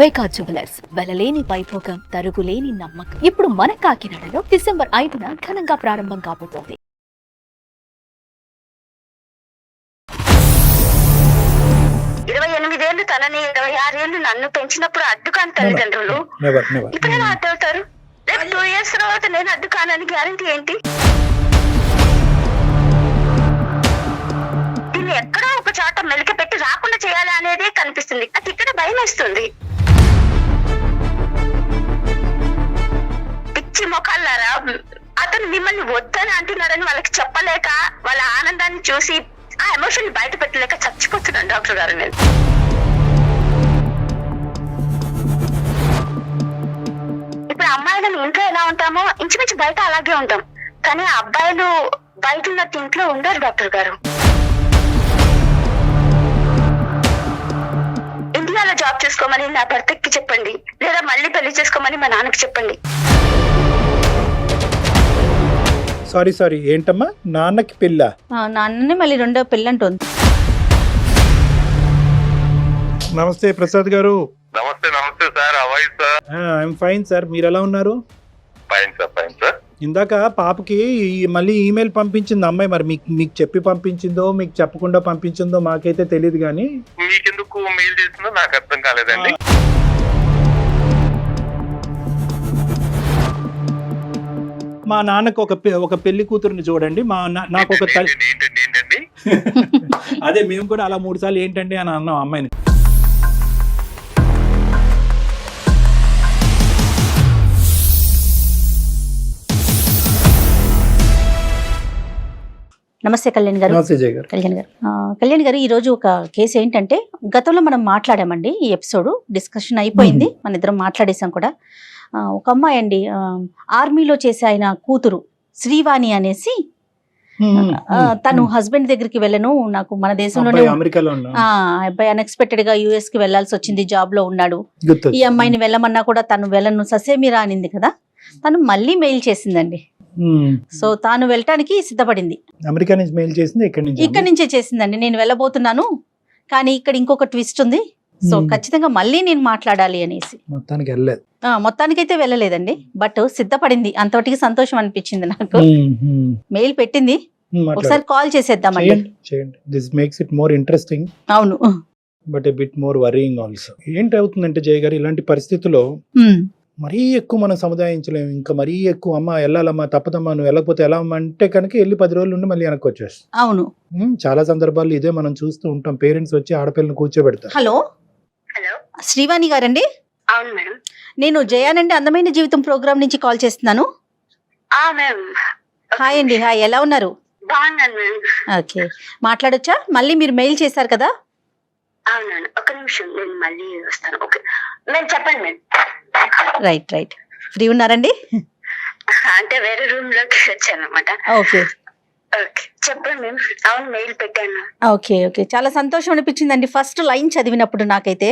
వైకా jewellers వెలలేని Vaibhogam తరుగులేని నమ్మకం. ఇప్పుడు మన కాకినాడలో డిసెంబర్ 5న ఘనంగా ప్రారంభం కాబోతోంది. ఏళ్ళు తనని 26 ఏళ్ళు నన్ను పెంచినప్పుడు అడ్డుకాని తల్లిదండ్రులు ఇప్పుడు ఎలా అడ్డవుతారు? రేపు 2 years తర్వాత నేను అడ్డుకానని గ్యారంటీ ఏంటి? దీన్ని ఎక్కడో ఒక చోట మెలిక పెట్టి రాకుండా చేయాలి అనేదే కనిపిస్తుంది. నాకు ఇక్కడ భయం వేస్తుంది. పిచ్చి మొఖాలారా, అతను మిమ్మల్ని వద్దని అంటున్నారని వాళ్ళకి చెప్పలేక వాళ్ళ ఆనందాన్ని చూసి ఆ ఎమోషన్ బయట పెట్టలేక చచ్చిపోతున్నాను డాక్టర్ గారు. నేను ఇప్పుడు అమ్మాయిలను ఇంట్లో ఎలా ఉంటామో ఇంచుమించు బయట అలాగే ఉంటాం, కానీ ఆ అబ్బాయిలు బయట ఉన్నట్టు ఇంట్లో ఉండరు డాక్టర్ గారు. ఇండియాలో జాబ్ చేసుకోమని నా భర్తకి చెప్పండి, లేదా మళ్ళీ పెళ్లి చేసుకోమని మా నాన్నకి చెప్పండి. సారీ ఏంటమ్మా, నాన్నకి పిల్ల? నాన్ననే మళ్ళీ రెండో పెళ్ళి అంటుంది. నమస్తే ప్రసాద్ గారు. నమస్తే సార్. అవాయి సార్. ఐఎమ్ ఫైన్ సార్, మీరు ఎలా ఉన్నారు? Fine sir. ఇందాక పాపకి మళ్ళీ ఈమెయిల్ పంపించింది అమ్మాయి, మరి మీకు చెప్పి పంపించిందో మీకు చెప్పకుండా పంపించిందో మాకైతే తెలియదు, కానీ మీకెందుకు మెయిల్ చేసిందో నాకు అర్థం కాలేదండి. మా నాన్నకు ఒక పెళ్లి కూతురుని చూడండి, నాకు ఒక ఏంటండి? అదే మేము కూడా అలా 3 సార్లు ఏంటండి అని అన్నాం అమ్మాయిని. నమస్తే కళ్యాణ్ గారు. కళ్యాణ్ గారు ఈరోజు ఒక కేసు ఏంటంటే, గతంలో మనం మాట్లాడామండి, ఈ ఎపిసోడ్ డిస్కషన్ అయిపోయింది, మన ఇద్దరం మాట్లాడేసాం కూడా. ఒక అమ్మాయి అండి, ఆర్మీలో చేసే ఆయన కూతురు శ్రీవాణి అనేసి, తను హస్బెండ్ దగ్గరికి వెళ్ళను, నాకు మన దేశంలోనే అబ్బాయి అన్ఎక్స్పెక్టెడ్ గా US కి వెళ్లాల్సి వచ్చింది, జాబ్ లో ఉన్నాడు, ఈ అమ్మాయిని వెళ్ళమన్నా కూడా తను వెళ్ళను ససేమిరా అనింది కదా. తను మళ్ళీ మెయిల్ చేసిందండి. సో తాను వెళ్ళటానికి సిద్ధపడింది. అమెరికా నుంచి మెయిల్ చేసింది, ఇక్కడ నుంచే చేసిందండి. నేను వెళ్ళబోతున్నాను, కానీ ఇక్కడ ఇంకొక ట్విస్ట్ ఉంది, సో ఖచ్చితంగా మళ్ళీ నేను మాట్లాడాలి అనేసి. మొత్తానికైతే వెళ్ళలేదండి, బట్ సిద్ధపడింది. అంతటికి సంతోషం అనిపించింది నాకు. మెయిల్ పెట్టింది, ఒకసారి కాల్ చేసేద్దామండి. This makes it more interesting. అవును, but a bit more worrying also. ఏంటి అవుతుందంటే జయ గారు, ఇలాంటి పరిస్థితుల్లో మరీ ఎక్కువ మనం సముదాయించలేము. ఇంకా మరీ ఎక్కువ అమ్మ వెళ్ళాలమ్మా, తప్పదమ్మా, నువ్వు వెళ్ళకపోతే ఎలా అమ్మా అంటే కనుక వెళ్ళి 10 రోజులు ఉండి మళ్ళీ వెనక్కి వచ్చేస్తాం. అవును, చాలా సందర్భాల్లో ఇదే మనం చూస్తూ ఉంటాం. పేరెంట్స్ వచ్చి ఆడపిల్లని కూర్చోబెడతారు. హలో శ్రీవాణి గారండి? అవును మేడం. నేను జయానండి, అందమైన జీవితం ప్రోగ్రామ్ నుంచి కాల్ చేస్తున్నాను. హాయ్ అండి. హాయ్, ఎలా ఉన్నారు? బాగున్నాను మేడం. ఓకే, మాట్లాడొచ్చా? మళ్ళీ మీరు మెయిల్ చేశారు కదా. అవునండి, ఒక నిమిషం, నేను మళ్ళీ వస్తాను. ఓకే మేడం, చెప్పండి మేడం. రైట్, ఫ్రీ ఉన్నారండి? అంటే వేరే రూమ్ లోకి వచ్చాను అనమాట. ఓకే చెప్పండి మేడం. అవును, మెయిల్ పెట్టాను. ఓకే, చాలా సంతోషం అనిపించిందండి ఫస్ట్ లైన్ చదివినప్పుడు నాకైతే.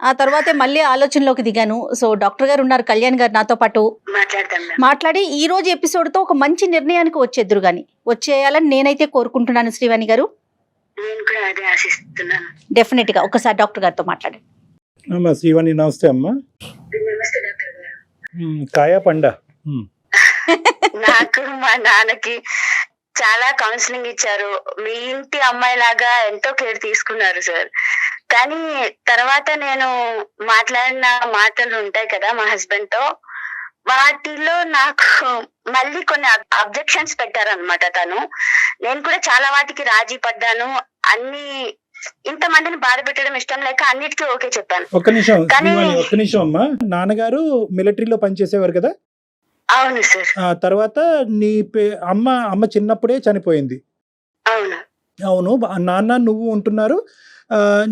ఆ తర్వాతే మళ్ళీ ఆలోచనలోకి దిగాను. సో డాక్టర్ గారు ఉన్నారు, కళ్యాణ్ గారు నాతో పాటు మాట్లాడి ఈ రోజు ఎపిసోడ్ తో ఒక మంచి నిర్ణయానికి వచ్చేద్దరు గాని వచ్చేయాలని నేనైతే కోరుకుంటున్నాను. శ్రీవాణి గారు, నేను కూడా అదే ఆశిస్తున్నాను. డెఫినెట్ గా ఒకసారి డాక్టర్ గారితో మాట్లాడండి. శ్రీవాణి, నమస్తే అమ్మా. నమస్తే డాక్టర్ గారు. కాయా పండ? నాకు మా నాన్నకి చాలా కౌన్సిలింగ్ ఇచ్చారు. మీ ఇంటి అమ్మాయి లాగా ఎంతో కేర్ తీసుకున్నారు సార్. కానీ తర్వాత నేను మాట్లాడిన మాటలు ఉంటాయి కదా మా హస్బెండ్ తో, వాటిలో నాకు మళ్ళీ కొన్ని అబ్జెక్షన్స్ పెట్టారనమాట తను. నేను కూడా చాలా వాటికి రాజీ పడ్డాను. అన్ని ఇంతమందిని బాధ పెట్టడం ఇష్టం లేక అన్నిటికీ ఓకే చెప్పాను. ఒక్క నిమిషం అమ్మా. నాన్నగారు మిలిటరీలో పనిచేసేవారు కదా? అవును సార్. తర్వాత నీ అమ్మ చిన్నప్పుడే చనిపోయింది. అవును, నాన్న నువ్వు ఉంటున్నారు.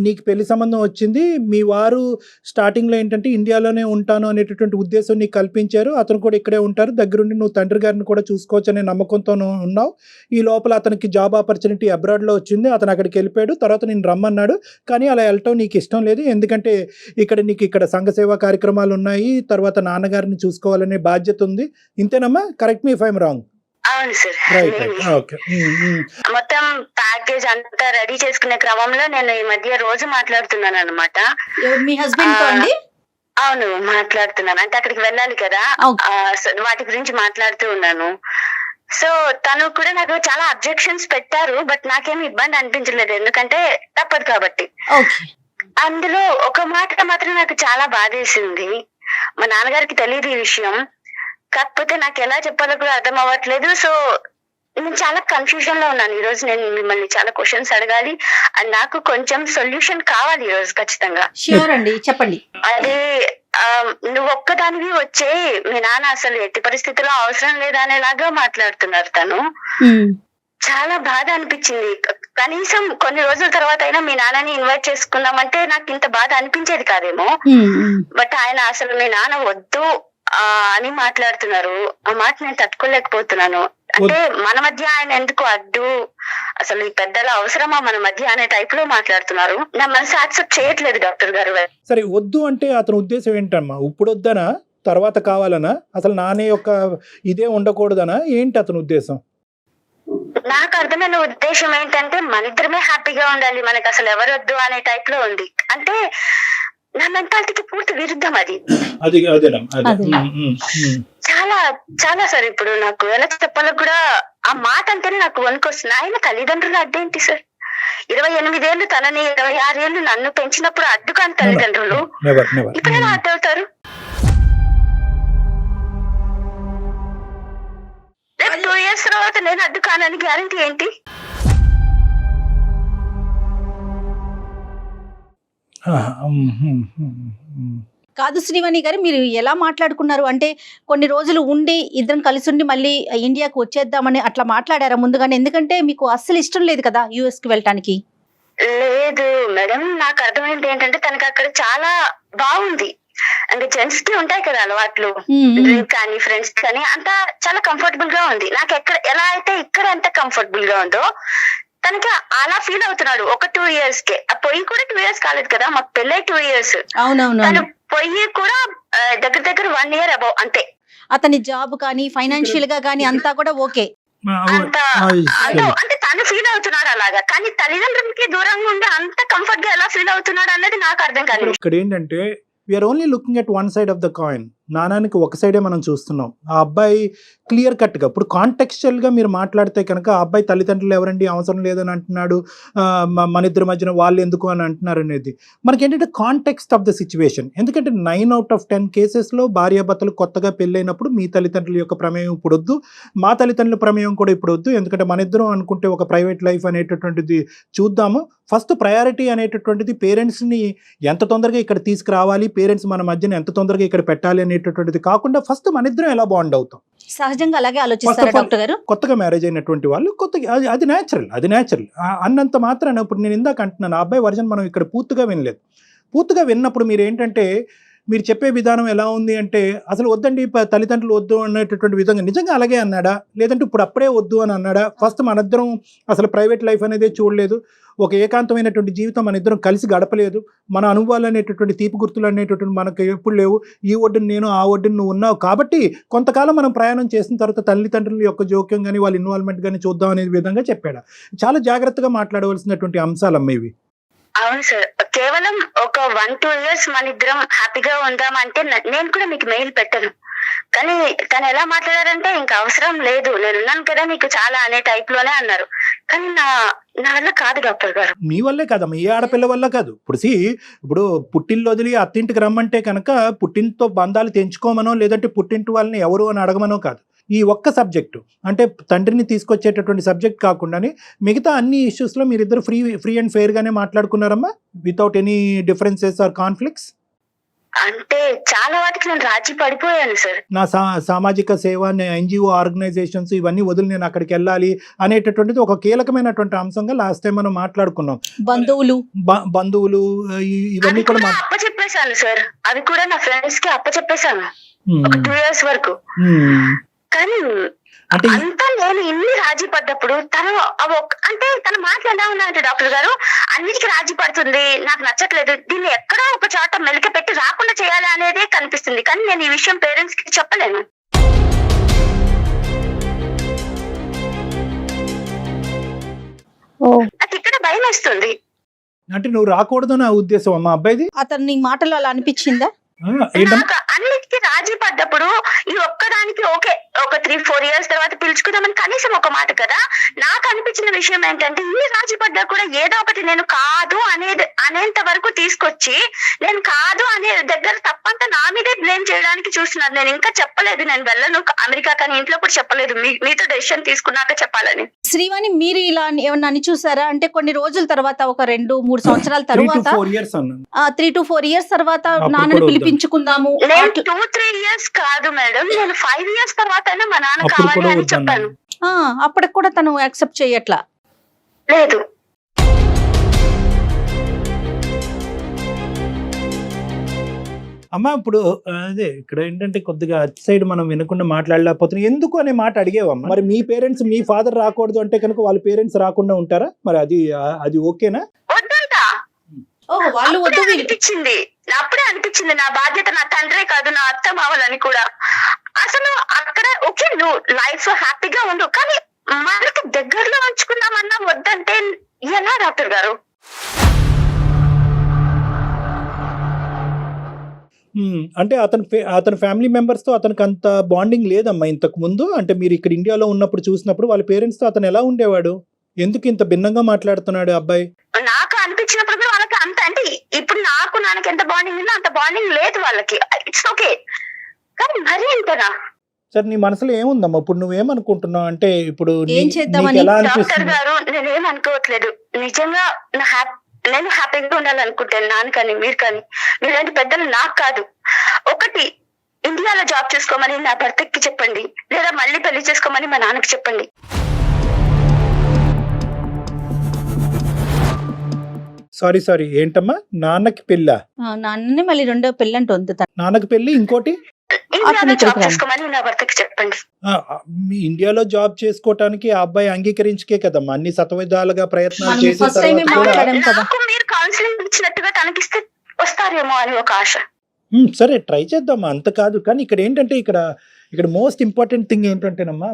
నీకు పెళ్లి సంబంధం వచ్చింది. మీ వారు స్టార్టింగ్లో ఏంటంటే ఇండియాలోనే ఉంటాను అనేటటువంటి ఉద్దేశం నీకు కల్పించారు. అతను కూడా ఇక్కడే ఉంటారు, దగ్గరుండి నువ్వు తండ్రి గారిని కూడా చూసుకోవచ్చు అనే నమ్మకంతో ఉన్నావు. ఈ లోపల అతనికి జాబ్ ఆపర్చునిటీ అబ్రాడ్లో వచ్చింది, అతను అక్కడికి వెళ్ళిపోయాడు. తర్వాత నేను రమ్మన్నాడు, కానీ అలా వెళ్ళటం నీకు ఇష్టం లేదు, ఎందుకంటే ఇక్కడ సంఘ సేవా కార్యక్రమాలు ఉన్నాయి, తర్వాత నాన్నగారిని చూసుకోవాలనే బాధ్యత ఉంది. ఇంతేనమ్మా? Correct me if I'm wrong. అవును సార్. రైట్ నేనే. Right okay. మొత్తం ప్యాకేజ్ అంతా రెడీ చేసుకునే క్రమంలో నేను ఈ మధ్య రోజు మాట్లాడుతున్నాను అనమాట. మీ హస్బెండ్ తో అండి? అవును, మాట్లాడుతున్నాను. అంటే అక్కడికి వెళ్ళాలి కదా, Okay. వాటి గురించి మాట్లాడుతూ ఉన్నాను. సో తను కూడా నాకు చాలా అబ్జెక్షన్స్ పెట్టారు, బట్ నాకేమి ఇబ్బంది అనిపించలేదు, ఎందుకంటే తప్పదు కాబట్టి. ఓకే. అందులో ఒక మాట మాత్రం నాకు చాలా బాధేసింది. మా నాన్నగారికి తెలియదు ఈ విషయం, కాకపోతే నాకు ఎలా చెప్పాలో కూడా అర్థం అవ్వట్లేదు. సో నేను చాలా కన్ఫ్యూజన్ లో ఉన్నాను. ఈ రోజు నేను మిమ్మల్ని చాలా క్వశ్చన్స్ అడగాలి అండ్ నాకు కొంచెం సొల్యూషన్ కావాలి ఈ రోజు ఖచ్చితంగా. ష్యూర్ అండి, చెప్పండి. అది నువ్వు ఒక్కదానివి వచ్చే, మీ నాన్న అసలు ఎట్టి పరిస్థితుల్లో అవసరం లేదా అనేలాగా మాట్లాడుతున్నారు. తను చాలా బాధ అనిపించింది. కనీసం కొన్ని రోజుల తర్వాత అయినా మీ నాన్నని ఇన్వైట్ చేసుకుందామంటే నాకు ఇంత బాధ అనిపించేది కాదేమో, బట్ ఆయన అసలు మీ నాన్న వద్దు అని మాట్లాడుతున్నారు. ఆ మాట నేను తట్టుకోలేకపోతున్నాను. అంటే మన మధ్య ఆయన ఎందుకు అడ్డు, అసలు ఈ పెద్దల అవసరమా మన మధ్య అనే టైప్ లో మాట్లాడుతున్నారు. నా మనసు యాక్సెప్ట్ చేయట్లేదు డాక్టర్ గారు. సరే, వద్దు అంటే అతని ఉద్దేశం ఏంటమ్మా? ఇప్పుడు వద్దనా, తర్వాత కావాలనా, అసలు నానే యొక్క ఇదే ఉండకూడదనా, ఏంటి అతని ఉద్దేశం? నాకు అర్థమైన ఉద్దేశం ఏంటంటే మన ఇద్దరమే హ్యాపీగా ఉండాలి, మనకు అసలు ఎవరు వద్దు అనే టైప్ లో ఉంది. అంటే నా మెంటాలిటీకి పూర్తి విరుద్ధం అది. చాలా చాలా సార్, ఇప్పుడు నాకు ఎలా చెప్పాలో కూడా ఆ మాట అంటేనే నాకు వణుకొస్తుంది. ఆయన తల్లిదండ్రులు అడ్డేంటి సార్? 28 ఏళ్ళు తనని, 26 ఏళ్ళు నన్ను పెంచినప్పుడు అడ్డు కాని తల్లిదండ్రులు ఇప్పుడు ఎలా అడ్డవుతారు? రేపు 2 years తర్వాత నేను అడ్డు కానని గ్యారంటీ ఏంటి? కాదు శ్రీవాణి గారు, మీరు ఎలా మాట్లాడుకున్నారు అంటే కొన్ని రోజులు ఉండి ఇద్దరం కలిసి ఉండి మళ్ళీ ఇండియాకు వచ్చేద్దామని అట్లా మాట్లాడారా ముందుగానే? ఎందుకంటే మీకు అస్సలు ఇష్టం లేదు కదా యుఎస్ కి వెళ్ళటానికి. లేదు మేడం, నాకు అర్థమైంది ఏంటంటే తనకి అక్కడ చాలా బాగుంది. అంటే జెంట్స్ కి ఉంటాయి కదా అలవాట్లు, డ్రింక్ కానీ ఫ్రెండ్స్ కానీ, అంతా చాలా కంఫర్టబుల్ గా ఉంది. నాకు ఎక్కడ ఎలా అయితే ఇక్కడ ఎంత కంఫర్టబుల్ గా ఉందో తనకి అలా ఫీల్ అవుతున్నాడు. ఒక 2 years కే, ఆ పొయ్యి కూడా 2 years కాలేదు కదా, మాకు పెళ్ళై 2 years. అవునవును. తను పొయ్యి కూడా దగ్గర 1 year అబౌవ్ అంతే. అతని జాబ్ కానీ ఫైనాన్షియల్ గా కానీ అంతా కూడా ఓకే. అంటే తను ఫీల్ అవుతున్నాడు అలాగా, కానీ తల్లిదండ్రులకి దూరంగా ఉండి అంత కంఫర్ట్ గా ఎలా ఫీల్ అవుతున్నాడు అన్నది నాకు అర్థం కాలేదు. ఇక్కడ ఏంటంటే we're only looking at one side of the coin. నానానికి ఒక సైడే మనం చూస్తున్నాం. ఆ అబ్బాయి క్లియర్ కట్గా ఇప్పుడు కాంటెక్స్చువల్గా మీరు మాట్లాడితే కనుక ఆ అబ్బాయి తల్లిదండ్రులు ఎవరండి అవసరం లేదని అంటున్నాడు, మన ఇద్దరి మధ్యన వాళ్ళు ఎందుకు అని అంటున్నారు అనేది మనకి ఏంటంటే కాంటెక్స్ట్ ఆఫ్ ద సిచ్యువేషన్. ఎందుకంటే 9 out of 10 కేసెస్లో భార్యాభర్తలు కొత్తగా పెళ్ళైనప్పుడు మీ తల్లిదండ్రుల యొక్క ప్రమేయం ఇప్పుడు వద్దు, మా తల్లిదండ్రుల ప్రమేయం కూడా ఇప్పుడు వద్దు, ఎందుకంటే మన ఇద్దరం అనుకుంటే ఒక ప్రైవేట్ లైఫ్ అనేటటువంటిది చూద్దాము. ఫస్ట్ ప్రయారిటీ అనేటటువంటిది పేరెంట్స్ని ఎంత తొందరగా ఇక్కడ తీసుకురావాలి, పేరెంట్స్ మన మధ్యన ఎంత తొందరగా ఇక్కడ పెట్టాలి అనేటటువంటిది కాకుండా ఫస్ట్ మన ఇద్దరం ఎలా బాండ్ అవుతాం. సహజంగా అలాగే ఆలోచిస్తారు డాక్టర్ గారు. కొత్తగా మ్యారేజ్ అయినటువంటి వాళ్ళు కొత్తగా అది న్యాచురల్ అన్నంత మాత్రాన ఇప్పుడు నేను ఇందాక అంటున్నాను, ఆ అబ్బాయి వర్జన్ మనం ఇక్కడ పూర్తిగా వినలేదు. పూర్తిగా విన్నప్పుడు మీరు ఏంటంటే మీరు చెప్పే విధానం ఎలా ఉంది అంటే అసలు వద్దండి తల్లిదండ్రులు వద్దు అనేటటువంటి విధంగా నిజంగా అలాగే అన్నాడా, లేదంటే ఇప్పుడు అప్పుడే వద్దు అని అన్నాడా? ఫస్ట్ మనిద్దరం అసలు ప్రైవేట్ లైఫ్ అనేది చూడలేదు, ఒక ఏకాంతమైనటువంటి జీవితం మన ఇద్దరం కలిసి గడపలేదు, మన అనుభవాలు అనేటటువంటి తీపి గుర్తులు అనేటటువంటి మనకు ఎప్పుడు లేవు, ఈ ఒడ్డును నేను ఆ ఒడ్డును నువ్వు ఉన్నావు కాబట్టి కొంతకాలం మనం ప్రయాణం చేసిన తర్వాత తల్లిదండ్రుల యొక్క జోక్యం కానీ వాళ్ళ ఇన్వాల్వ్మెంట్ కానీ చూద్దాం అనే విధంగా చెప్పాడా? చాలా జాగ్రత్తగా మాట్లాడవలసినటువంటి అంశాలమ్మ ఇవి. అవును సార్, కేవలం ఒక 1-2 years మన ఇద్దరం హ్యాపీగా ఉందామంటే నేను కూడా మీకు మెయిల్ పెట్టను, కానీ తను ఎలా మాట్లాడారంటే ఇంకా అవసరం లేదు, నేనున్నాను కదా మీకు చాలా అనే టైప్ లోనే అన్నారు. కానీ నా వల్ల కాదు డాక్టర్ గారు. మీ వల్లే కాదమ్మా, ఏ ఆడపిల్ల వల్ల కాదు. ఇప్పుడు పుట్టిల్లు వదిలి అత్తింటికి రమ్మంటే కనుక పుట్టింటితో బంధాలు తెంచుకోమనో లేదంటే పుట్టింటి వాళ్ళని ఎవరు అని అడగమనో కాదు. ఈ ఒక్క సబ్జెక్టు అంటే తండ్రిని తీసుకొచ్చేటటువంటి సబ్జెక్ట్ కాకుండానే మిగతా అన్ని ఇష్యూస్లో మీరిద్దరు ఫ్రీ అండ్ ఫెయిర్గానే మాట్లాడుకున్నారమ్మా, without any differences or conflicts? అంటే చాలా వాటికి నేను రాజీ పడిపోయాను సార్. నా సామాజిక సేవ, ఎన్జిఓ ఆర్గనైజేషన్స్ ఇవన్నీ వదిలి నేను అక్కడికి వెళ్ళాలి అనేటటువంటిది ఒక కీలకమైనటువంటి అంశంగా లాస్ట్ టైం మనం మాట్లాడుకున్నాం. బంధువులు ఇవన్నీ కూడా అప్పచెప్పేశాను సార్, అవి కూడా నా ఫ్రెండ్స్ కి అప్పచెప్పేశాను ఒక 2 years వరకు. కానీ అంతా నేను ఇన్ని రాజీ పడ్డప్పుడు తను అంటే తన మాటలు ఎలా ఉన్నాయంటే డాక్టర్ గారు అన్నిటికీ రాజీ పడుతుంది, నాకు నచ్చట్లేదు, దీన్ని ఎక్కడో ఒక చోట మెలిక పెట్టి రాకుండా చేయాలి అనేదే కనిపిస్తుంది. కానీ నేను ఈ విషయం పేరెంట్స్ కి చెప్పలేను. నాకు ఇక్కడ భయం వేస్తుంది. అంటే నువ్వు రాకూడదు నా ఉద్దేశం అమ్మా అబ్బాయిది. అతని మాటలు అలా అనిపించిందా? ఏంటమ్మా నాకు అన్నిటికీ రాజీ పడ్డప్పుడు ఈ ఒక్కదానికి ఓకే, ఒక 3-4 years తర్వాత పిలుచుకుందామని కనీసం ఒక మాట కదా. నాకు అనిపించిన విషయం ఏంటంటే ఇన్ని రాజీ పడ్డా కూడా ఏదో ఒకటి నేను కాదు అనేంత వరకు తీసుకొచ్చి, నేను కాదు అనే దగ్గర తప్పంతా నా మీదే బ్లేమ్ చేయడానికి చూస్తున్నారు. నేను ఇంకా చెప్పలేదు నేను వెళ్ళను అమెరికా, కానీ ఇంట్లో కూడా చెప్పలేదు, మీతో డెసిషన్ తీసుకున్నాక చెప్పాలని. శ్రీవాణి, మీరు ఇలా ఏమన్నా అని చూసారా? అంటే కొన్ని రోజుల తర్వాత, ఒక 2-3 సంవత్సరాల తర్వాత, 3 to 4 years తర్వాత నాన్నని పిలిపించుకుందాము. నేను 2-3 years కాదు మేడం, నేను 5 years తర్వాత మా నాన్న కావాలి అని చెప్పాను. అప్పటికి కూడా తను యాక్సెప్ట్ చేయట్లా? లేదు. అమ్మా ఇప్పుడు అదే ఇక్కడ ఏంటంటే కొద్దిగా అటు సైడ్ మనం వినకుండా మాట్లాడలేకపోతున్నాం ఎందుకు అనే మాట అడిగేవమ్మా. మరి మీ పేరెంట్స్, మీ ఫాదర్ రాకూడదు అంటే కనుక వాళ్ళ పేరెంట్స్ రాకుండా ఉంటారా? మరి అది ఓకేనా? వద్దంటా వాళ్ళు వద్దు అనిపించింది, అప్పుడే అనిపించింది నా బాధ్యత నా తండ్రే కాదు నా అత్త మావలని కూడా. అసలు అక్కడ ఓకే నువ్వు లైఫ్ హ్యాపీగా ఉండు, కానీ మనకి దగ్గరలో ఉంచుకుందామన్నా వద్దంటే ఎలా డాక్టర్ గారు? అంటే అతని ఫ్యామిలీ మెంబర్స్ తో అతనికి అంత బాండింగ్ లేదమ్మా ఇంతకు ముందు. అంటే మీరు ఇక్కడ ఇండియాలో ఉన్నప్పుడు చూసినప్పుడు వాళ్ళ పేరెంట్స్ తో అతను ఎలా ఉండేవాడు? ఎందుకు ఇంత భిన్నంగా మాట్లాడుతున్నాడు అబ్బాయి? నాకు అనిపించినప్పుడు కూడా వాళ్ళకి అంత, అంటే ఇప్పుడు నాన్నకి ఎంత బాండింగ్ ఉందో అంత బాండింగ్ లేదు వాళ్ళకి. ఇట్స్ ఓకే, కానీ మరీ ఇంతనా? సరే నీ మనసులో ఏముందమ్మా ఇప్పుడు? నువ్వేమనుకుంటున్నావు? అంటే ఇప్పుడు ఏం చేద్దామని? డాక్టర్ గారు నేనేమనుకోవట్లేదు, నిజంగా నేను హ్యాపీగా ఉండాలనుకుంటాను. నాన్న కానీ మీరు కానీ, మీలాంటి పెద్దలు నాకు కాదు. ఒకటి, ఇండియాలో జాబ్ చేసుకోమని నా భర్తకి చెప్పండి, లేదా మళ్ళీ పెళ్లి చేసుకోమని మా నాన్నకి చెప్పండి. సారీ ఏంటమ్మా? నాన్నకి పెళ్ళా? నాన్నని మళ్ళీ రెండో పెళ్ళి అంటుంది. నాన్నకి పెళ్లి, ఇంకోటి ఇండియాలో జాబ్ చేసుకోమని నా భర్తకి చెప్పండి. మీ ఇండియాలో జాబ్ చేసుకోవటానికి ఆ అబ్బాయి అంగీకరించకే కదమ్మా అన్ని సతవిధాలుగా ప్రయత్నాలు మనం చేసిన first time ఏ తర్వాత కూడా. మాట్లాడాం కదా. నాకు మీరు కౌన్సిలింగ్ ఇచ్చినట్టుగా తనకిస్తే వస్తారేమో అని ఒక ఆశ. సరే ట్రై చేద్దామా, అంత కాదు. కానీ ఇక్కడ ఏంటంటే ఇక్కడ మోస్ట్ ఇంపార్టెంట్ థింగ్ ఏంటంటేనమ్మా,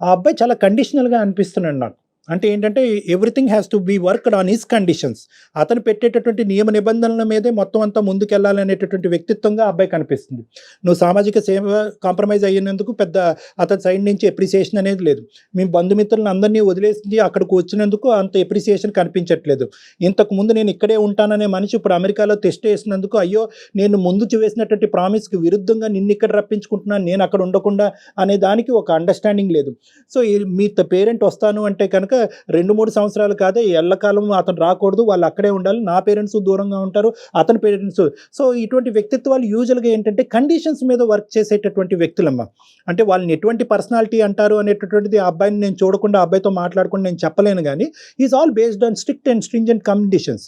ఆ అబ్బాయి చాలా కండిషనల్గా అనిపిస్తున్నాడు నాకు. అంటే ఏంటంటే everything has to be worked on his conditions. అతను పెట్టేటటువంటి నియమ నిబంధనల మీదే మొత్తం అంతా ముందుకెళ్లాలనేటటువంటి వ్యక్తిత్వంగా అబ్బాయి కనిపిస్తుంది. నువ్వు సామాజిక సేవ కాంప్రమైజ్ అయ్యినందుకు పెద్ద అతని సైడ్ నుంచి ఎప్రిసియేషన్ అనేది లేదు. మీ బంధుమిత్రులను అందరినీ వదిలేసి అక్కడికి వచ్చినందుకు అంత ఎప్రిసియేషన్ కనిపించట్లేదు. ఇంతకు ముందు నేను ఇక్కడే ఉంటాననే మనిషి ఇప్పుడు అమెరికాలో టెస్ట్ వేసినందుకు అయ్యో నేను ముందు వేసినటువంటి ప్రామిస్కి విరుద్ధంగా నిన్ను ఇక్కడ రప్పించుకుంటున్నాను, నేను అక్కడ ఉండకుండా అనే దానికి ఒక అండర్స్టాండింగ్ లేదు. సో మీ పేరెంట్ వస్తాను అంటే కనుక 2-3 సంవత్సరాలు కాదే ఎల్లకాలం అతను రాకూడదు, వాళ్ళు అక్కడే ఉండాలి, నా పేరెంట్స్ దూరంగా ఉంటారు, అతని పేరెంట్స్. సో ఇటువంటి వ్యక్తిత్వాలు యూజువల్గా ఏంటంటే కండిషన్స్ మీద వర్క్ చేసేటటువంటి వ్యక్తులమ్మా. అంటే వాళ్ళని ఎటువంటి పర్సనాలిటీ అంటారు అనేటటువంటిది ఆ అబ్బాయిని నేను చూడకుండా అబ్బాయితో మాట్లాడకుండా నేను చెప్పలేను, కానీ is all based on strict and stringent conditions.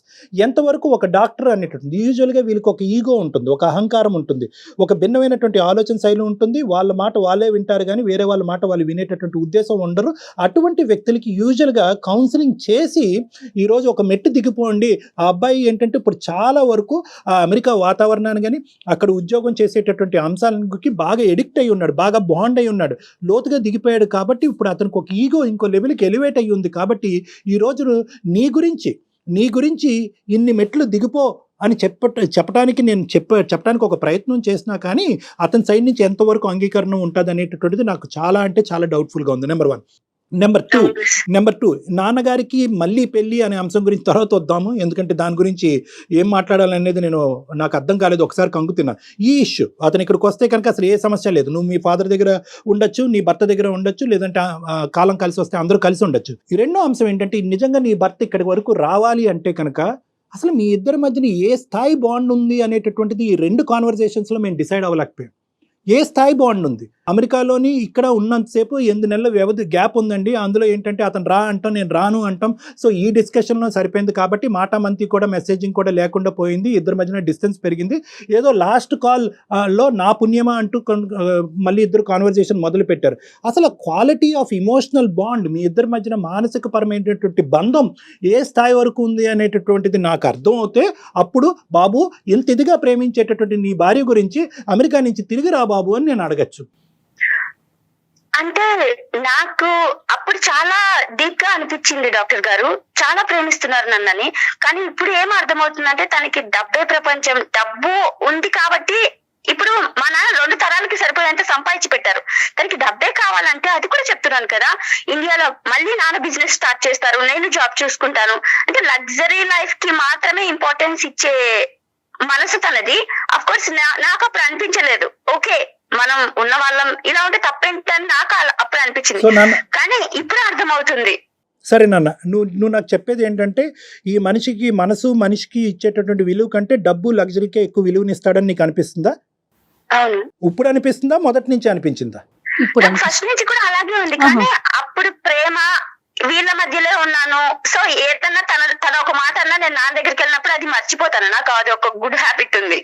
ఎంతవరకు ఒక డాక్టర్ అనేటటువంటి యూజువల్గా వీళ్ళకి ఒక ఈగో ఉంటుంది, ఒక అహంకారం ఉంటుంది, ఒక భిన్నమైనటువంటి ఆలోచన శైలి ఉంటుంది. వాళ్ళ మాట వాళ్ళే వింటారు కానీ వేరే వాళ్ళ మాట వాళ్ళు వినేటటువంటి ఉద్దేశం ఉండరు. అటువంటి వ్యక్తులకి యూజువల్గా కౌన్సిలింగ్ చేసి ఈరోజు ఒక మెట్టు దిగిపోండి. ఆ అబ్బాయి ఏంటంటే ఇప్పుడు చాలా వరకు ఆ అమెరికా వాతావరణాన్ని కానీ అక్కడ ఉద్యోగం చేసేటటువంటి అంశాలకి బాగా ఎడిక్ట్ అయి ఉన్నాడు, బాగా బాండ్ అయి ఉన్నాడు, లోతుగా దిగిపోయాడు. కాబట్టి ఇప్పుడు అతనికి ఒక ఈగో ఇంకో లెవెల్కి ఎలివేట్ అయ్యి ఉంది. కాబట్టి ఈరోజు నీ గురించి ఇన్ని మెట్లు దిగిపో అని చెప్పడానికి నేను చెప్పడానికి ఒక ప్రయత్నం చేసినా కానీ అతని సైడ్ నుంచి ఎంతవరకు అంగీకరణ ఉంటుంది అనేటటువంటిది నాకు చాలా అంటే చాలా డౌట్ఫుల్గా ఉంది. నెంబర్ 1. నెంబర్ టూ నాన్నగారికి మళ్ళీ పెళ్ళి అనే అంశం గురించి తర్వాత వద్దాము, ఎందుకంటే దాని గురించి ఏం మాట్లాడాలనేది నాకు అర్థం కాలేదు, ఒకసారి కంగు తిన్నా. ఈ ఇష్యూ అతను ఇక్కడికి వస్తే కనుక అసలు ఏ సమస్య లేదు, నువ్వు మీ ఫాదర్ దగ్గర ఉండొచ్చు, నీ భర్త దగ్గర ఉండొచ్చు, లేదంటే కాలం కలిసి వస్తే అందరూ కలిసి ఉండొచ్చు. ఈ రెండో అంశం ఏంటంటే నిజంగా నీ భర్త ఇక్కడి వరకు రావాలి అంటే కనుక అసలు మీ ఇద్దరి మధ్యన ఏ స్థాయి బాండ్ ఉంది అనేటటువంటిది ఈ 2 కాన్వర్జేషన్స్లో మేము డిసైడ్ అవ్వలేకపోయాం. ఏ స్థాయి బాండ్ ఉంది? అమెరికాలోని ఇక్కడ ఉన్నంతసేపు 8 నెలల వ్యవధి గ్యాప్ ఉందండి. అందులో ఏంటంటే అతను రా అంటాం, నేను రాను అంటాం. సో ఈ డిస్కషన్లో సరిపోయింది. కాబట్టి మాటామంతి కూడా మెసేజింగ్ కూడా లేకుండా పోయింది, ఇద్దరి మధ్యన డిస్టెన్స్ పెరిగింది. ఏదో లాస్ట్ కాల్లో నా పుణ్యమా అంటూ మళ్ళీ ఇద్దరు కాన్వర్జేషన్ మొదలు పెట్టారు. అసలు క్వాలిటీ ఆఫ్ ఇమోషనల్ బాండ్ మీ ఇద్దరి మధ్యన మానసిక పరమైనటువంటి బంధం ఏ స్థాయి వరకు ఉంది అనేటటువంటిది నాకు అర్థం అవుతే అప్పుడు బాబు ఇంత ఇదిగా ప్రేమించేటటువంటి నీ భార్య గురించి అమెరికా నుంచి తిరిగి రా బాబు అని నేను అడగచ్చు. అంటే నాకు అప్పుడు చాలా డీప్ గా అనిపించింది డాక్టర్ గారు, చాలా ప్రేమిస్తున్నారు నన్నని. కానీ ఇప్పుడు ఏం అర్థమవుతుందంటే తనకి డబ్బే ప్రపంచం, డబ్బు ఉంది కాబట్టి ఇప్పుడు మా నాన్న 2 తరాలకి సరిపోయేంత సంపాదించి పెట్టారు. తనకి డబ్బే కావాలంటే అది కూడా చెప్తున్నాను కదా, ఇండియాలో మళ్ళీ నాన్న బిజినెస్ స్టార్ట్ చేస్తారు, నేను జాబ్ చూసుకుంటాను అంటే లగ్జరీ లైఫ్ కి మాత్రమే ఇంపార్టెన్స్ ఇచ్చే మనసు తనది. అఫ్ కోర్స్ నాకు అప్పుడు అనిపించలేదు, ఓకే మనం ఉన్న వాళ్ళం ఇలా ఉంటే తప్పేంటని నాకు అప్పుడు అనిపించింది. కానీ ఇప్పుడు అర్థమవుతుంది. సరే నాన్న, నువ్వు నాకు చెప్పేది ఏంటంటే ఈ మనిషికి ఇచ్చేటటువంటి విలువ కంటే డబ్బు లగ్జరీకే ఎక్కువ విలువనిస్తాడని నీకు అనిపిస్తుందా? అవును. ఇప్పుడు అనిపిస్తుందా, మొదటి నుంచి అనిపించిందా? ఇప్పుడు ఫస్ట్ నుంచి కూడా అలాగే ఉంది. కానీ అప్పుడు ప్రేమ వీళ్ళ మధ్యలో ఉన్నాను. సో ఏదన్నా తన ఒక మాట అన్నా నేను నాన్న దగ్గరికి వెళ్ళినప్పుడు అది మర్చిపోతాను. నాకు అది ఒక గుడ్ హ్యాబిట్ ఉంది,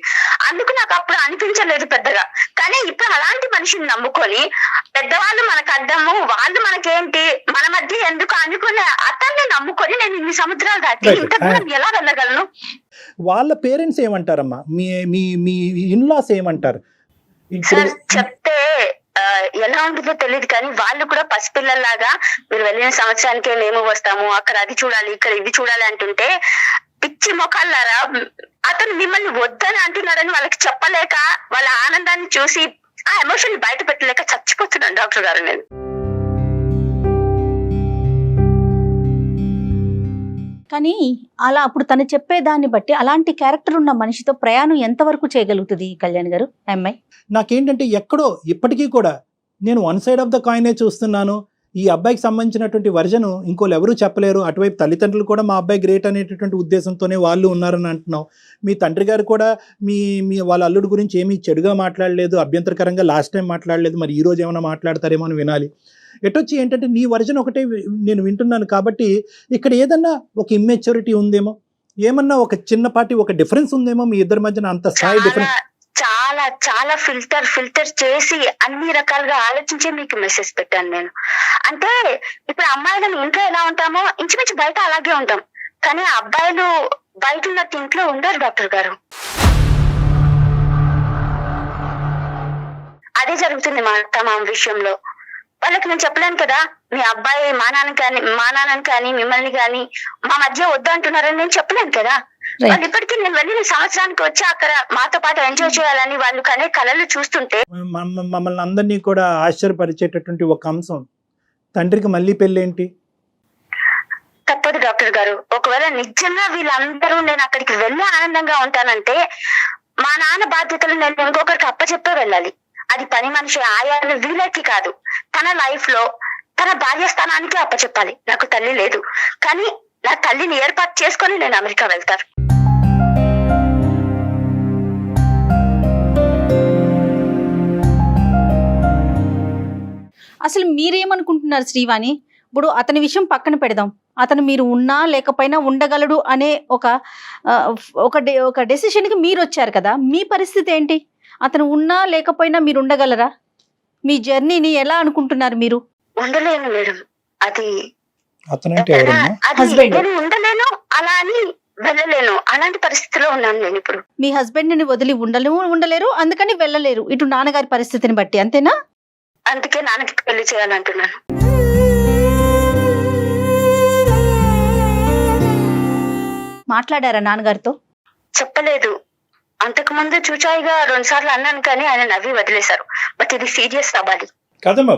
అందుకు నాకు అప్పుడు అనిపించలేదు పెద్దగా. కానీ ఇప్పుడు అలాంటి మనిషిని నమ్ముకొని పెద్దవాళ్ళు మనకు అడ్డము, వాళ్ళు మనకేంటి, మన మధ్య ఎందుకు అనుకునే అతన్ని నమ్ముకొని నేను ఇన్ని సముద్రాలు దాటి ఇంత దూరం ఎలా వెళ్ళగలను? వాళ్ళ పేరెంట్స్ ఏమంటారమ్మా, మీ ఇన్లాస్ ఏమంటారు? సార్ చెప్తే ఎలా ఉంటుందో తెలియదు, కానీ వాళ్ళు కూడా పసిపిల్లల్లాగా మీరు వెళ్ళిన సంవత్సరానికే మేము వస్తాము, అక్కడ అది చూడాలి ఇక్కడ ఇది చూడాలి అంటుంటే పిచ్చి మొఖాలారా అతను మిమ్మల్ని వద్దని అంటున్నాడని వాళ్ళకి చెప్పలేక వాళ్ళ ఆనందాన్ని చూసి ఆ ఎమోషన్ బయట పెట్టలేక చచ్చిపోతున్నాను డాక్టర్ గారు నేను. కానీ అలా అప్పుడు తను చెప్పేదాన్ని బట్టి అలాంటి క్యారెక్టర్ ఉన్న మనిషితో ప్రయాణం ఎంతవరకు చేయగలుగుతుంది కళ్యాణ్ గారు అమ్మాయి? నాకేంటంటే ఎక్కడో ఇప్పటికీ కూడా నేను వన్ సైడ్ ఆఫ్ ద కాయినే చూస్తున్నాను. ఈ అబ్బాయికి సంబంధించినటువంటి వర్జను ఇంకోళ్ళు ఎవరూ చెప్పలేరు. అటువైపు తల్లిదండ్రులు కూడా మా అబ్బాయి గ్రేట్ అనేటటువంటి ఉద్దేశంతోనే వాళ్ళు ఉన్నారని అంటున్నావు. మీ తండ్రి గారు కూడా మీ వాళ్ళ అల్లుడి గురించి ఏమీ చెడుగా మాట్లాడలేదు, అభ్యంతరకరంగా లాస్ట్ టైం మాట్లాడలేదు. మరి ఈ రోజు ఏమైనా మాట్లాడతారేమో అని వినాలి. ఎటొచ్చి ఏంటంటే నీ వర్జన్ ఒకటే నేను వింటున్నాను కాబట్టి ఇక్కడ ఏదన్నా ఒక ఇమ్మెచ్యూరిటీ ఉందేమో, ఏమన్నా ఒక చిన్నపాటి ఒక డిఫరెన్స్ ఉందేమో మీ ఇద్దరి మధ్యన, అంత స్థాయి డిఫరెన్స్. చాలా చాలా ఫిల్టర్ చేసి అన్ని రకాలుగా ఆలోచించే మీకు మెసేజ్ పెట్టాను నేను. అంటే ఇప్పుడు అమ్మాయిలను ఇంట్లో ఎలా ఉంటామో ఇంచుమించు బయట అలాగే ఉంటాం, కానీ అబ్బాయిలు బయట ఉన్నట్టు ఇంట్లో ఉండరు డాక్టర్ గారు. అదే జరుగుతుంది మా విషయంలో. వాళ్ళకి నేను చెప్పలేను కదా, మీ అబ్బాయి మా నాన్నని కానీ మిమ్మల్ని కానీ మా మధ్య వద్దు అంటున్నారని నేను చెప్పలేను కదా. వాళ్ళు ఇప్పటికీ నేను వెళ్ళిన సంవత్సరానికి వచ్చి అక్కడ మాతో పాటు ఎంజాయ్ చేయాలని వాళ్ళు కనే కళలు చూస్తుంటే మమ్మల్ని అందరినీ కూడా ఆశ్చర్యపరిచేటటువంటి ఒక అంశం, తండ్రికి మళ్ళీ పెళ్ళేంటి? తప్పదు డాక్టర్ గారు. ఒకవేళ నిజంగా వీళ్ళందరూ నేను అక్కడికి వెళ్ళి ఆనందంగా ఉంటానంటే మా నాన్న బాధ్యతలు నేను ఇంకొకరికి అప్పచెప్పే వెళ్ళాలి. అది పని మనిషి ఆయాలు వీళ్ళకి కాదు, తన లైఫ్ లో తన భార్య స్థానానికి అప్పచెప్పాలి. నాకు తల్లి లేదు, కానీ నా తల్లిని ఏర్పాటు చేసుకొని నేను అమెరికా వెళ్తాను. అసలు మీరేమనుకుంటున్నారు శ్రీవాణి? ఇప్పుడు అతని విషయం పక్కన పెడదాం, అతను మీరు ఉన్నా లేకపోయినా ఉండగలడు అనే ఒక డెసిషన్కి మీరు వచ్చారు కదా, మీ పరిస్థితి ఏంటి? అతను ఉన్నా లేకపోయినా మీరు ఉండగలరా? మీ జర్నీని ఎలా అనుకుంటున్నారు మీరు? ఉండలేను మేడం, అది హస్బెండ్ ఉండలేను, అలా అని వెళ్ళలేను, అలాంటి పరిస్థితిలో ఉన్నాను నేను ఇప్పుడు. మీ హస్బెండ్ ని వదిలి ఉండలేరు, అందుకని వెళ్ళలేరు. ఇటు నాన్నగారి పరిస్థితిని బట్టి అంతేనా? అందుకే నాన్నకి పెళ్లి చేయాలంటున్నాను. మాట్లాడారా నాన్నగారితో? చెప్పలేదు. అంతకు ముందు చూచాయిగా 2 సార్లు అన్నాను, కానీ ఆయన నవ్వి వదిలేశారు. బట్ ఇది సీరియస్ అవ్వాలి కదమ్మా.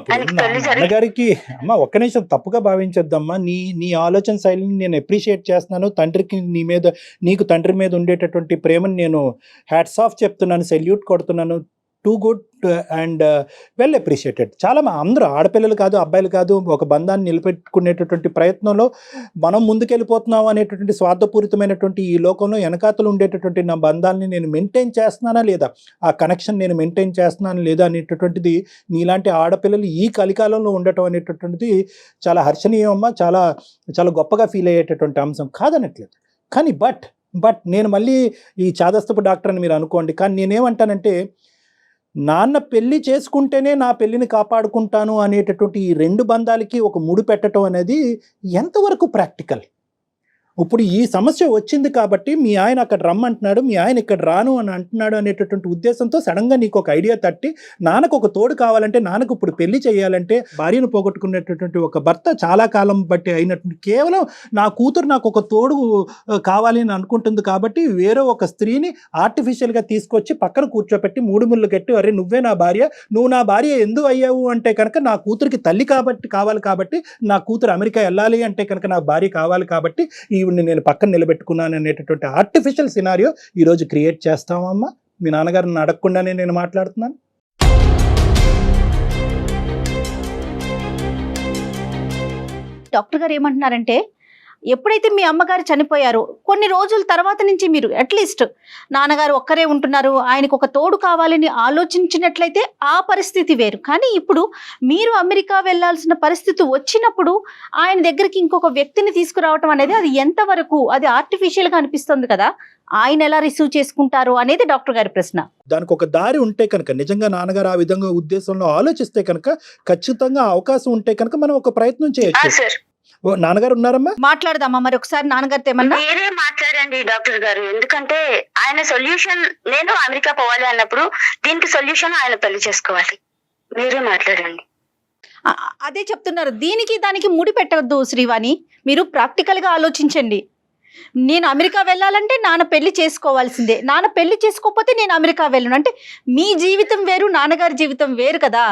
నాన్నగారికి అమ్మ ఒక్క నిమిషం తప్పుగా భావించొద్దమ్మా. నీ ఆలోచన శైలిని నేను అప్రిషియేట్ చేస్తున్నాను. తండ్రికి నీకు తండ్రి మీద ఉండేటటువంటి ప్రేమను నేను హ్యాట్స్ ఆఫ్ చెప్తున్నాను, సెల్యూట్ కొడుతున్నాను. Too good and well appreciated. చాలా అందరూ ఆడపిల్లలు కాదు అబ్బాయిలు కాదు ఒక బంధాన్ని నిలబెట్టుకునేటటువంటి ప్రయత్నంలో మనం ముందుకెళ్ళిపోతున్నాం అనేటటువంటి స్వార్థపూరితమైనటువంటి ఈ లోకంలో వెనకాతలు ఉండేటటువంటి నా బంధాలని నేను మెయింటైన్ చేస్తున్నానా లేదా, ఆ కనెక్షన్ నేను మెయింటైన్ చేస్తున్నాను లేదా అనేటటువంటిది నీలాంటి ఆడపిల్లలు ఈ కలికాలంలో ఉండటం అనేటటువంటిది చాలా హర్షణీయమమ్మా, చాలా చాలా గొప్పగా ఫీల్ అయ్యేటటువంటి అంశం కాదనట్లేదు. కానీ బట్ నేను మళ్ళీ ఈ చాదస్తపు డాక్టర్ అని మీరు అనుకోండి, కానీ నేనేమంటానంటే నాన్న పెళ్లి చేసుకుంటేనే నా పెళ్లిని కాపాడుకుంటాను అనేటటువంటి ఈ 2 బంధాలకి ఒక ముడి పెట్టడం అనేది ఎంతవరకు ప్రాక్టికల్? ఇప్పుడు ఈ సమస్య వచ్చింది కాబట్టి మీ ఆయన అక్కడ రమ్మంటున్నాడు, మీ ఆయన ఇక్కడ రాను అని అంటున్నాడు అనేటటువంటి ఉద్దేశంతో సడన్గా నీకు ఒక ఐడియా తట్టి నాన్నకు ఒక తోడు కావాలంటే, నాన్నకు ఇప్పుడు పెళ్లి చేయాలంటే, భార్యను పోగొట్టుకునేటటువంటి ఒక భర్త చాలా కాలం బట్టి అయినటువంటి కేవలం నా కూతురు నాకు ఒక తోడు కావాలి అని అనుకుంటుంది కాబట్టి వేరే ఒక స్త్రీని ఆర్టిఫిషియల్గా తీసుకొచ్చి పక్కన కూర్చోపెట్టి 3 ముళ్ళు కట్టి, అరే నువ్వే నా భార్య, నువ్వు నా భార్య ఎందుకు అయ్యావు అంటే కనుక నా కూతురికి తల్లి కాబట్టి కావాలి, కాబట్టి నా కూతురు అమెరికా వెళ్ళాలి అంటే కనుక నా భార్య కావాలి, కాబట్టి ఈవిడ్ని నేను పక్కన నిలబెట్టుకున్నాను అనేటటువంటి ఆర్టిఫిషియల్ సినారియో ఈరోజు క్రియేట్ చేస్తామమ్మా. మీ నాన్నగారిని అడగకుండానే నేను మాట్లాడుతున్నాను. డాక్టర్ గారు ఏమంటున్నారంటే, ఎప్పుడైతే మీ అమ్మగారు చనిపోయారో కొన్ని రోజుల తర్వాత నుంచి మీరు అట్లీస్ట్ నాన్నగారు ఒక్కరే ఉంటున్నారు, ఆయనకు ఒక తోడు కావాలని ఆలోచించినట్లయితే ఆ పరిస్థితి వేరు. కానీ ఇప్పుడు మీరు అమెరికా వెళ్ళాల్సిన పరిస్థితి వచ్చినప్పుడు ఆయన దగ్గరికి ఇంకొక వ్యక్తిని తీసుకురావటం అనేది అది ఎంతవరకు అది ఆర్టిఫిషియల్గా అనిపిస్తుంది కదా, ఆయన ఎలా రిసీవ్ చేసుకుంటారు అనేది డాక్టర్ గారి ప్రశ్న. దానికి ఒక దారి ఉంటే కనుక, నిజంగా నాన్నగారు ఆ విధంగా ఉద్దేశంలో ఆలోచిస్తే కనుక, ఖచ్చితంగా అవకాశం ఉంటే కనుక మనం ఒక ప్రయత్నం చేయొచ్చు. నాన్నగారు ఉన్నారమ్మా, మాట్లాడదామా మరి ఒకసారి నాన్నగారితో ఏమన్నా? మీరే మాట్లాడండి డాక్టర్ గారు, ఎందుకంటే ఆయన సొల్యూషన్, నేను అమెరికా పోవాలి అన్నప్పుడు దీనికి సొల్యూషన్ ఆయన పెళ్లి చేసుకోవాలి. మీరే మాట్లాడండి. అదే చెప్తున్నారు, దీనికి దానికి ముడి పెట్టవద్దు శ్రీవాణి, మీరు ప్రాక్టికల్ గా ఆలోచించండి. నేను అమెరికా వెళ్ళాలంటే నాన్న పెళ్లి చేసుకోవాల్సిందే, నాన్న పెళ్లి చేసుకోకపోతే నేను అమెరికా వెళ్ళను అంటే మీ జీవితం వేరు, నాన్నగారి జీవితం వేరు కదా.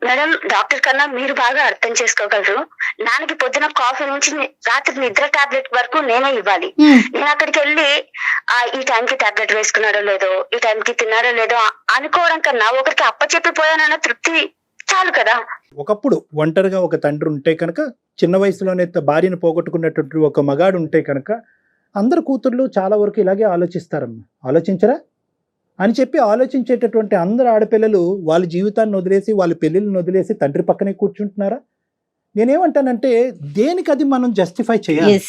మేడం, డాక్టర్ కన్నా మీరు బాగా అర్థం చేసుకోగలరు. నాన్నకి పొద్దున కాఫీ నుంచి రాత్రి నిద్ర టాబ్లెట్ వరకు నేనే ఇవ్వాలి. నేను అక్కడికి వెళ్ళి ఈ టైంకి టాబ్లెట్ వేసుకున్నాడో లేదో, ఈ టైంకి తిన్నాడో లేదో అనుకోవడం కన్నా ఒకరికి అప్పచెప్పిపోయానన్న తృప్తి చాలు కదా. ఒకప్పుడు ఒంటరిగా ఒక తండ్రి ఉంటే కనుక, చిన్న వయసులోనే భార్యను పోగొట్టుకున్నటువంటి ఒక మగాడు ఉంటే కనుక, అందరు కూతుర్లు చాలా వరకు ఇలాగే ఆలోచిస్తారమ్మా. ఆలోచించరా అని చెప్పి ఆలోచించేటటువంటి అందరు ఆడపిల్లలు వాళ్ళ జీవితాన్ని వదిలేసి, వాళ్ళ పెళ్ళిళ్ళని వదిలేసి తండ్రి పక్కనే కూర్చుంటున్నారా? నేనేమంటానంటే, దేనికి అది మనం జస్టిఫై చేయాలి.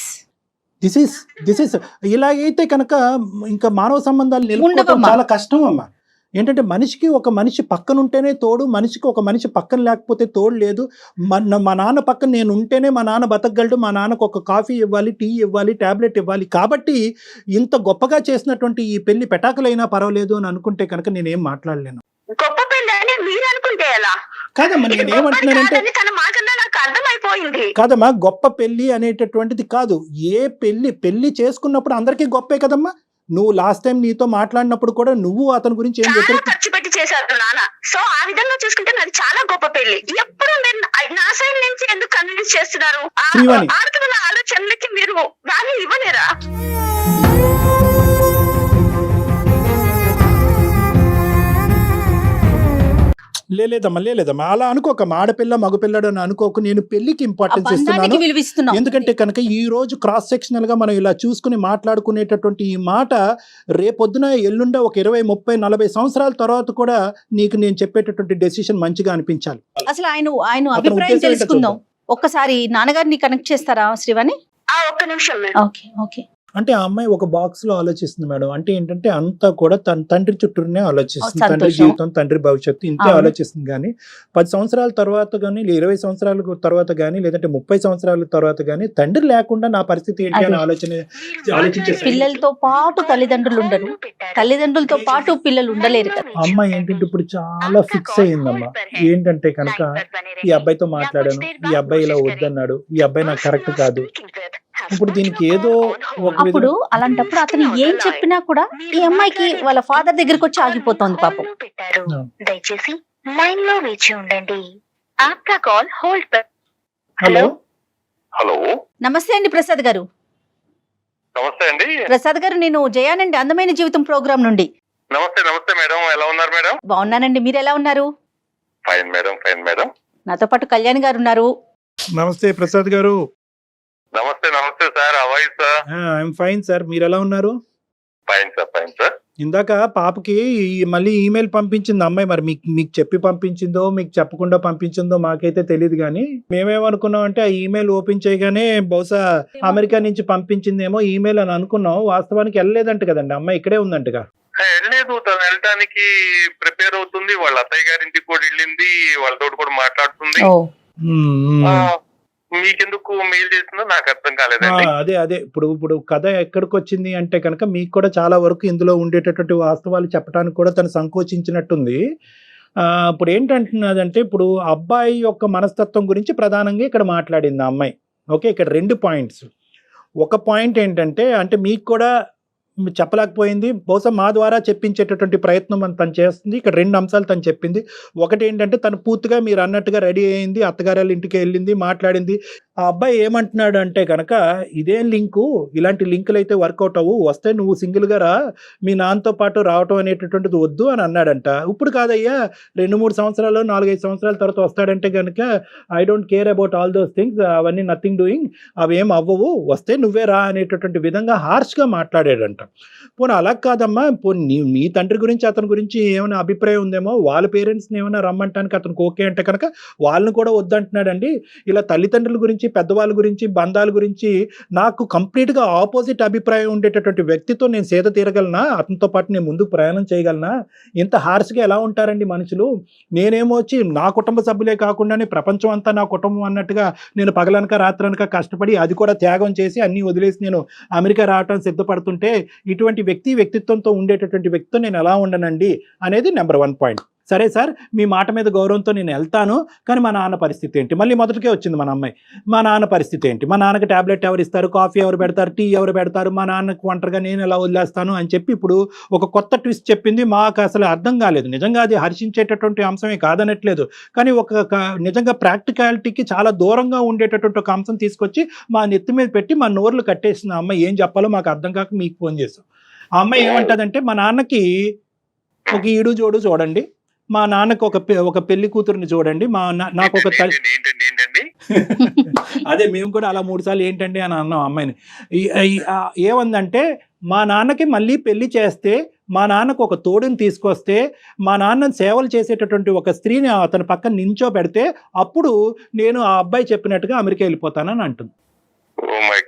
దిస్ ఇస్ ఇలాగైతే కనుక ఇంకా మానవ సంబంధాలు నిలుపుకోవడం చాలా కష్టం అమ్మా. ఏంటంటే మనిషికి ఒక మనిషి పక్కన ఉంటేనే తోడు, మనిషికి ఒక మనిషి పక్కన లేకపోతే తోడు లేదు. మా నాన్న పక్కన నేను ఉంటేనే మా నాన్న బతకగలడు, మా నాన్నకు ఒక కాఫీ ఇవ్వాలి, టీ ఇవ్వాలి, ట్యాబ్లెట్ ఇవ్వాలి. కాబట్టి ఇంత గొప్పగా చేసినటువంటి ఈ పెళ్లి పెటాకులైనా పర్వాలేదు అని అనుకుంటే కనుక నేనేం మాట్లాడలేను. గొప్ప పెళ్లి అని మీరు అనుకుంటే ఎలా? కాదమ్మా, నేనేమంటున్నానంటే, తన మాటల్లో నాకు అర్థమైపోయింది. కాదమ్మా, గొప్ప పెళ్లి అనేటటువంటిది కాదు. ఏ పెళ్లి చేసుకున్నప్పుడు అందరికీ గొప్పే కదమ్మా. నువ్వు లాస్ట్ టైం నీతో మాట్లాడినప్పుడు కూడా నువ్వు అతని గురించి ఏం ఖర్చు పెట్టి చేశారు నాన్న. సో ఆ విధంగా చూసుకుంటే నాది చాలా గొప్ప పెళ్లి. ఎప్పుడు మీరు నా సైడ్ నుంచి ఎందుకు కన్విన్స్ చేస్తున్నారు? ఆడపిల్లల ఆలోచనలకి మీరు వాల్యూ ఇవ్వలేరా? లేదమ్మా అలా అనుకోకమ్మా. ఆడపిల్ల మగపిల్లడు అని అనుకోకు. నేను పెళ్లికి ఇంపార్టెన్స్ ఇస్తున్నాను. ఎందుకంటే కనుక ఈ రోజు క్రాస్ సెక్షనల్ గా మనం ఇలా చూసుకుని మాట్లాడుకునేటటువంటి ఈ మాట రేపొద్దున ఎల్లుండ ఒక 20, 30, 40 సంవత్సరాల తర్వాత కూడా నీకు నేను చెప్పేటటువంటి డెసిషన్ మంచిగా అనిపించాలి. అసలు ఆయన అభిప్రాయం తెలుసుకుందాం. ఒక్కసారి నాన్నగారిని కనెక్ట్ చేస్తారా శ్రీవాణి? ఒక్క నిమిషం. ఓకే. అంటే ఆ అమ్మాయి ఒక బాక్స్ లో ఆలోచిస్తుంది మేడం. అంటే ఏంటంటే అంతా కూడా తన తండ్రి చుట్టూనే ఆలోచిస్తుంది. తండ్రి జీవితం, తండ్రి భవిష్యత్తు ఇంతే ఆలోచిస్తుంది. కానీ 10 సంవత్సరాల తర్వాత కానీ, 20 సంవత్సరాల తర్వాత కానీ, లేదంటే 30 సంవత్సరాల తర్వాత కానీ తండ్రి లేకుండా నా పరిస్థితి ఏంటి అని ఆలోచించే పిల్లలతో పాటు తల్లిదండ్రులు ఉండరు, తల్లిదండ్రులతో పాటు పిల్లలు ఉండలేరు కదా. అమ్మాయి ఏంటంటే ఇప్పుడు చాలా ఫిక్స్ అయ్యిందమ్మా. ఏంటంటే కనుక ఈ అబ్బాయితో మాట్లాడాను, ఈ అబ్బాయి ఇలా వద్దన్నాడు, ఈ అబ్బాయి నాకు కరెక్ట్ కాదు. ఇప్పుడు దీనికి ఏదో అప్పుడు అలాంటప్పుడు అతను ఏం చెప్పినా కూడా ఈ అమ్మాయికి వాళ్ళ ఫాదర్ దగ్గరికి వచ్చి ఆగిపోతుంది పాపం. దయచేసి లైన్ లో వేచి ఉండండి. ఆప్కా కాల్ హోల్డ్. హలో హలో, నమస్తే అండి ప్రసాద్ గారు. నమస్తే అండి. ప్రసాద్ గారు, నేను జయానండి, అందమైన జీవితం ప్రోగ్రామ్ నుండి. నమస్తే మేడం, ఎలా ఉన్నారు మేడం? బాగున్నానండి, మీరు ఎలా ఉన్నారు? Fine madam. నాతో పాటు కళ్యాణ్ గారు ఉన్నారు. నమస్తే ప్రసాద్ గారు. నమస్తే sir, how are you sir? I'm fine sir, మీరు ఎలా ఉన్నారు? Fine sir. ఇందాక పాపకి మళ్ళీ ఈమెయిల్ పంపించింది అమ్మాయి. మరి మీకు చెప్పి పంపించిందో మీకు చెప్పకుండా పంపించిందో మాకైతే తెలియదు. కానీ మేమేమనుకున్నాం అంటే ఆ ఈమెయిల్ ఓపెన్ చేయగానే బహుశా అమెరికా నుంచి పంపించిందేమో ఈమెయిల్ అని అనుకున్నాం. వాస్తవానికి వెళ్ళలేదంట కదండి, అమ్మాయి ఇక్కడే ఉందంటగా. వెళ్ళలేదు, తను వెళ్ళటానికి ప్రిపేర్ అవుతుంది. వాళ్ళ అత్తయ్య గారింటికి కూడా వెళ్ళింది, వాళ్ళతో కూడా మాట్లాడుతుంది. మీకెందుకు మెయిల్ చేసిందో నాకు అర్థం కాలేదండి. అదే ఇప్పుడు కథ ఎక్కడికి వచ్చింది అంటే కనుక మీకు కూడా చాలా వరకు ఇందులో ఉండేటటువంటి వాస్తవాలు చెప్పడానికి కూడా తను సంకోచించినట్టుంది. ఇప్పుడు ఏంటంటున్నదంటే ఇప్పుడు అబ్బాయి యొక్క మనస్తత్వం గురించి ప్రధానంగా ఇక్కడ మాట్లాడింది ఆ అమ్మాయి. ఓకే, ఇక్కడ 2 పాయింట్స్. ఒక పాయింట్ ఏంటంటే అంటే మీకు కూడా చెప్పలేకపోయింది, బహుశా మా ద్వారా చెప్పించేటటువంటి ప్రయత్నం తను చేస్తుంది. ఇక్కడ 2 అంశాలు తను చెప్పింది. ఒకటి ఏంటంటే తను పూర్తిగా మీరు అన్నట్టుగా రెడీ అయింది, అత్తగారి ఇంటికి వెళ్ళింది, మాట్లాడింది. ఆ అబ్బాయి ఏమంటున్నాడు అంటే కనుక ఇదేం లింకు, ఇలాంటి లింకులు అయితే వర్కౌట్ అవ్వు, వస్తే నువ్వు సింగిల్గా రా, మీ నాన్నతో పాటు రావటం అనేటటువంటిది వద్దు అని అన్నాడంట. ఇప్పుడు కాదయ్యా, 2-3 సంవత్సరాలు 4-5 సంవత్సరాల తర్వాత వస్తాడంటే కనుక I don't care about all those things, అవన్నీ నథింగ్ డూయింగ్, అవేం అవ్వవు, వస్తే నువ్వే రా అనేటటువంటి విధంగా హార్ష్గా మాట్లాడాడంట. పోనీ అలా కాదమ్మా, పోనీ మీ తండ్రి గురించి అతని గురించి ఏమైనా అభిప్రాయం ఉందేమో, వాళ్ళ పేరెంట్స్ని ఏమైనా రమ్మంటానికి అతనికి ఓకే అంటే కనుక వాళ్ళని కూడా వద్దంటున్నాడండి. ఇలా తల్లిదండ్రుల గురించి, పెద్దవాళ్ళ గురించి, బంధాల గురించి నాకు కంప్లీట్గా ఆపోజిట్ అభిప్రాయం ఉండేటటువంటి వ్యక్తితో నేను సేద తీరగలనా, అతనితో పాటు నేను ముందుకు ప్రయాణం చేయగలనా? ఇంత హార్ష్గా ఎలా ఉంటారండి మనుషులు? నేనేమో వచ్చి నా కుటుంబ సభ్యులే కాకుండానే ప్రపంచం అంతా నా కుటుంబం అన్నట్టుగా నేను పగలనక రాత్రనక కష్టపడి అది కూడా త్యాగం చేసి అన్నీ వదిలేసి నేను అమెరికా రావటం సిద్ధపడుతుంటే ఇటువంటి వ్యక్తిత్వంతో ఉండేటటువంటి వ్యక్తితో నేను ఎలా ఉండనండి అనేది నెంబర్ 1 పాయింట్. సరే సార్, మీ మాట మీద గౌరవంతో నేను వెళ్తాను, కానీ మా నాన్న పరిస్థితి ఏంటి? మళ్ళీ మొదటికే వచ్చింది మన అమ్మాయి. మా నాన్న పరిస్థితి ఏంటి? మా నాన్నకి ట్యాబ్లెట్ ఎవరు ఇస్తారు, కాఫీ ఎవరు పెడతారు, టీ ఎవరు పెడతారు, మా నాన్నకు ఒంటరిగా నేను ఎలా వదిలేస్తాను అని చెప్పి ఇప్పుడు ఒక కొత్త ట్విస్ట్ చెప్పింది. మాకు అసలు అర్థం కాలేదు. నిజంగా అది హర్షించేటటువంటి అంశమే కాదనట్లేదు, కానీ నిజంగా ప్రాక్టికాలిటీకి చాలా దూరంగా ఉండేటటువంటి ఒక అంశం తీసుకొచ్చి మా నెత్తి మీద పెట్టి మా నోర్లు కట్టేసింది ఆ అమ్మాయి. ఏం చెప్పాలో మాకు అర్థం కాక మీకు ఫోన్ చేసాం. ఆ అమ్మాయి ఏమంటుందంటే మా నాన్నకి ఒక ఈడు జోడు చూడండి, మా నాన్నకు ఒక పెళ్లి కూతురుని చూడండి, నాకు ఒక అదే మేము కూడా అలా 3 సార్లు ఏంటండి అని అన్నాం అమ్మాయిని. ఏమందంటే మా నాన్నకి మళ్ళీ పెళ్లి చేస్తే, మా నాన్నకు ఒక తోడుని తీసుకొస్తే, మా నాన్నని సేవలు చేసేటటువంటి ఒక స్త్రీని అతని పక్కన నించో పెడితే అప్పుడు నేను ఆ అబ్బాయి చెప్పినట్టుగా అమెరికా వెళ్ళిపోతానని అంటుంది. Oh my